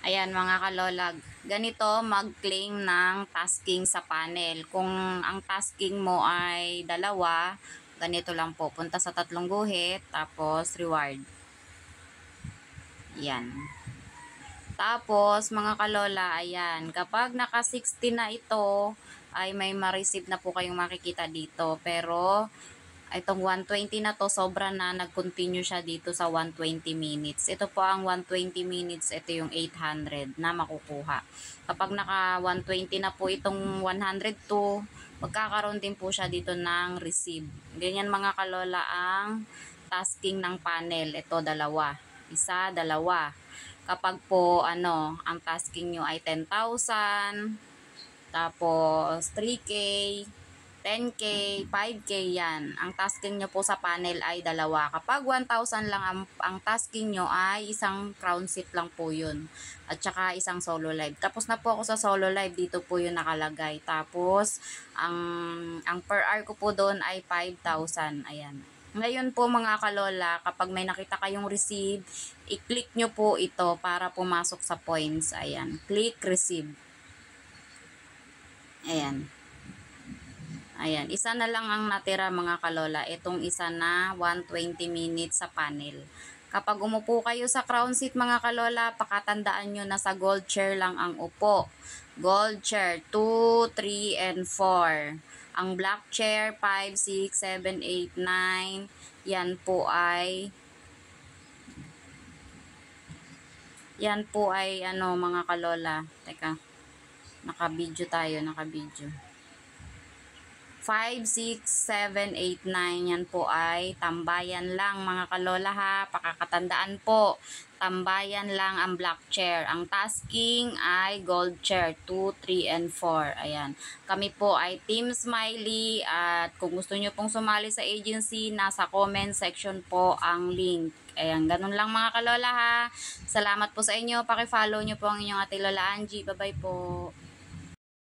Ayan mga kalolag, ganito mag-claim ng tasking sa panel. Kung ang tasking mo ay dalawa, ganito lang po. Punta sa tatlong guhit, tapos reward. Yan. Tapos mga kalola, ayan, kapag naka 60 na ito, ay may ma-receive na po kayong makikita dito. Pero itong 120 na to, sobra na, nag-continue siya dito sa 120 minutes. Ito po ang 120 minutes, ito yung 800 na makukuha. Kapag naka 120 na po itong 102, magkakaroon din po siya dito ng receive. Ganyan mga kalola ang tasking ng panel. Ito, dalawa. Isa, dalawa. Kapag po, ang tasking nyo ay 10,000, tapos 3K, 10K, 5K yan. Ang tasking nyo po sa panel ay dalawa. Kapag 1,000 lang ang tasking nyo ay isang crown seat lang po yun. At saka isang solo live. Tapos na po ako sa solo live. Dito po yung nakalagay. Tapos, ang per hour ko po doon ay 5,000. Ayan. Ngayon po mga kalola, kapag may nakita kayong receive, i-click nyo po ito para pumasok sa points. Ayan. Click receive. Ayan. Ayan, isa na lang ang natira mga kalola. Itong isa na 120 minutes sa panel. Kapag umupo kayo sa crown seat mga kalola, pakatandaan nyo na sa gold chair lang ang upo. Gold chair 2, 3, and 4. Ang black chair 5, 6, 7, 8, 9. Yan po ay mga kalola. Teka, naka-video tayo, naka-video. 5, 6, 7, 8, 9. Yan po ay tambayan lang mga kalola ha. Pakakatandaan po. Tambayan lang ang black chair. Ang tasking ay gold chair 2, 3, and 4. Ayan. Kami po ay Team Smiley at kung gusto nyo pong sumali sa agency, nasa comment section po ang link. Ayan, ganun lang mga kalola ha. Salamat po sa inyo. Paki-follow nyo po ang inyong ate Lola Angie. Bye-bye po.